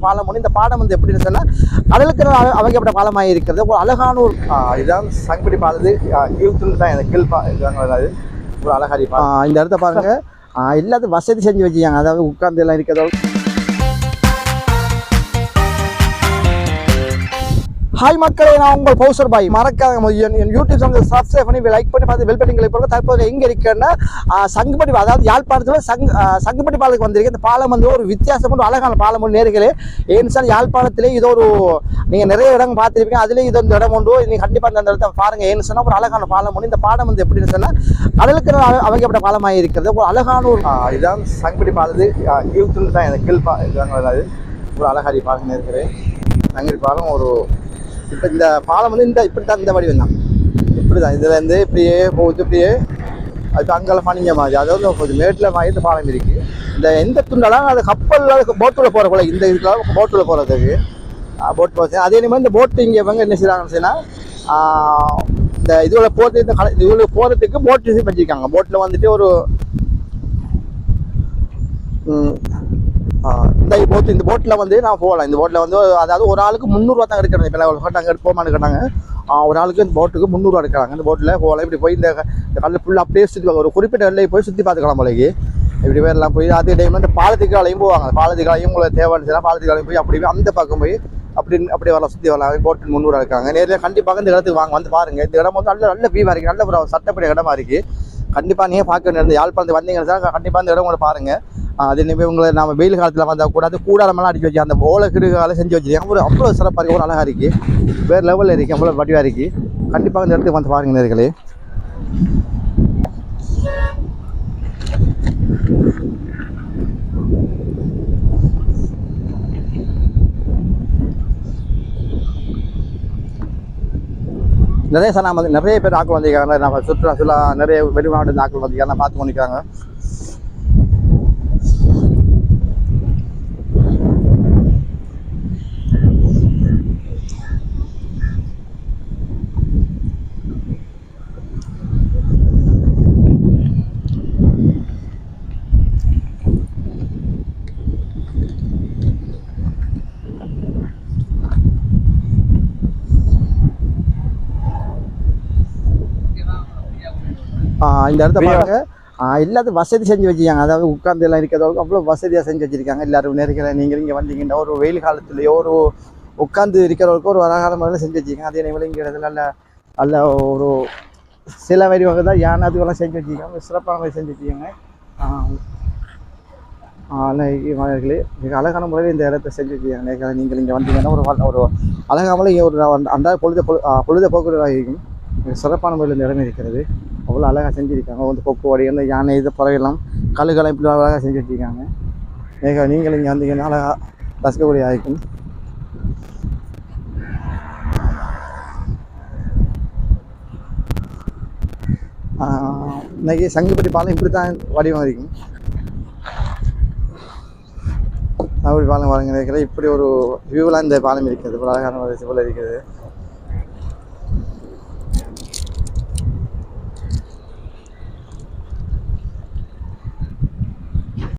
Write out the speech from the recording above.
பாலம் ஒன்று. இந்த பாலம் வந்து எப்படின்னு சொன்னால் கடலுக்கு அமைக்கப்பட்ட பாலமாக இருக்கிறது. ஒரு அழகான ஒரு இதுதான் சங்கப்பட்டி பாலது கீழ்த்துண்டு தான் இந்த கீழ் அதாவது ஒரு அழகாரி இந்த இடத்த பாருங்க. எல்லாத்தையும் வசதி செஞ்சு வச்சுக்காங்க. அதாவது உட்கார்ந்து எல்லாம் இருக்கிறதோ. ஹாய் மக்களே, நான் உங்கள் பௌசர் பாய். மறக்காத என் யூடியூப் சேனல் சப்ஸ்கிரைப் பண்ணி லைக் பண்ணி பார்த்து பெல் பட்டன் கிளிக் பண்ணுங்க. தற்போது எங்கே இருக்கேன்னா சங்குப்பட்டி, அதாவது யாழ்ப்பாணத்தில் சங்குப்பட்டி பாலத்துக்கு வந்திருக்கு. இந்த பாலம் வந்து ஒரு வித்தியாசமான அழகான பாலம் ஒன்று நேர்களே. ஏன்னு சார், யாழ்ப்பாணத்திலே இது ஒரு நீங்கள் நிறைய இடங்கள் பார்த்துருப்பீங்க. அதுலேயும் இது ஒரு இடம் உண்டு. நீங்கள் கண்டிப்பாக அந்த இடத்த பாருங்கள். ஏன்னு சொன்னால் ஒரு அழகான பாலம் ஒன்று. இந்த பாலம் வந்து எப்படின்னு சொன்னால் கடலுக்கு அமைக்கப்பட்ட பாலமாக இருக்கிறது. ஒரு அழகான ஒரு இதுதான் சங்குப்பட்டி பாலது கீழ்த்துண்டு தான் இந்த கீழ் அதாவது ஒரு அழகாரி பாலம் நேர்களே. சங்குப்பட்டி பாலம் ஒரு இப்போ இந்த பாலம் வந்து இப்படி தான் இந்த வடிவம் தான். இப்படி தான் இதுலேருந்து இப்படியே போகுது. இப்படியே அது அங்கெல்லாம் பணிஞ்ச மாதிரி, அதாவது கொஞ்சம் மேட்டில் மாதிரி இந்த பாலம் இருக்குது. இந்த எந்த துண்டெல்லாம் அது கப்பலில் போட்டில் போகிற போல இந்த இதுக்கெல்லாம் போட்டில் போகிறதுக்கு போட் போச்சு. அதே மாதிரி இந்த போட்டு இங்கே இவங்க என்ன செய்கிறாங்கன்னு சொன்னால் இந்த இதுவில் போகிறது இந்த இதுவில் போகிறதுக்கு போட்டு வச்சுருக்காங்க. போட்டில் வந்துட்டு ஒரு இந்த போட்டில் வந்து நான் போகலாம். இந்த போட்டில் வந்து அதாவது ஒரு ஆளுக்கு 300 தான் எடுக்கணும். இப்போ அங்கே போமான்னு கேட்டாங்க. ஒரு ஆளுக்கு இந்த போட்டுக்கு 300 எடுக்கிறாங்க. இந்த போட்டில் போகலாம். இப்படி போய் இந்த கடலில் ஃபுல்லாக அப்படியே சுற்றி ஒரு குறிப்பிட்ட எல்லையை போய் சுற்றி பார்த்துக்கலாம் போலைக்கு. இப்படி பேரெல்லாம் போய் அதே டைமில் இந்த பாலத்துக்காலையும் போவாங்க. பாலத்துக்காலையும் உங்களுக்கு தேவைன்னு சொல்லலாம். பாலத்துக்காலையும் போய் அப்படி அந்த பக்கம் போய் அப்படி வரலாம், சுற்றி வரலாம். போட்டு 300 எடுக்காங்க. நேரில் கண்டிப்பாக இந்த இடத்துக்கு வாங்க, வந்து பாருங்கள். இந்த இடம் வந்து நல்ல வியூவாக இருக்குது. நல்ல ஒரு சட்டப்படி இடமா இருக்குது. கண்டிப்பாக நீங்கள் பார்க்க வேண்டிய யாழ்ப்பாணத்து வந்தீங்கன்னா சார் கண்டிப்பாக இந்த இடம் உங்களை பாருங்கள். அது இனிமேல் உங்களை நம்ம வெயில் காலத்தில் வந்தால் கூட அது கூடாரமெல்லாம் அடிக்க வச்சு அந்த ஓலை கிடுகால செஞ்சு வச்சுருக்காங்க. அவ்வளோ சிறப்பாக இருக்குது. ஒரு அழகாக இருக்குது. வேறு லெவலில் இருக்குது. அவ்வளோ வடிவாக இருக்குது. கண்டிப்பாக இந்த இடத்துக்கு வந்து பாருங்கள் நேர்களே. நிறைய சார் நம்ம நிறைய பேர் ஆக்கள் வந்திருக்காங்க. நம்ம சுற்றுலா நிறைய வெளிநாட்டு ஆக்கள் வந்திருக்காங்க, பார்த்து கொண்டிருக்காங்க. இந்த இடத்த பாருங்க. எல்லாத்தையும் வசதி செஞ்சு வச்சுக்காங்க. அதாவது உட்கார்ந்து எல்லாம் இருக்கிறதோட அவ்வளோ வசதியாக செஞ்சு வச்சுருக்காங்க. எல்லாரும் நேரத்தில் நீங்கள் இங்கே வந்தீங்கன்னா ஒரு வெயில் காலத்துலேயோ ஒரு உட்காந்து இருக்கிறவங்களுக்கு ஒரு அழகான முறையில் செஞ்சு வச்சுருக்காங்க. அதே நேரம் இங்கே இடத்துல நல்ல ஒரு சில வரி வகை தான் யானை அதுவெல்லாம் செஞ்சு வச்சுருக்காங்க. சிறப்பான செஞ்சு வச்சுக்காங்க. மாணவர்களே, மிக அழகான முறையில் இந்த இடத்த செஞ்சு வச்சுருக்காங்க. நீங்கள் இங்கே வந்தீங்கன்னா ஒரு அழகாமல் இங்கே ஒரு அன்றாட பொழுதுபோக்குறதாக இருக்கும். மிக சிறப்பான முறையில் இந்த இடம் இருக்கிறது. அவ்வளோ அழகாக செஞ்சுருக்காங்க. வந்து கொக்கு வடி அந்த யானை இது பறவைலாம் கழுகளை இப்படி அழகாக செஞ்சு வச்சுருக்காங்க. நீங்கள் இங்கே வந்தீங்கன்னா அழகாக ரசிக்கக்கூடிய ஆகிக்கும். இன்றைக்கி சங்குப்பட்டி பாலம் இப்படி தான் வடிவம் இருக்கும். அப்படி பாலம் பாருங்க இருக்கிற இப்படி ஒரு வியூலாம் இந்த பாலம் இருக்கிறது. ஒரு அழகான போல் இருக்கிறது.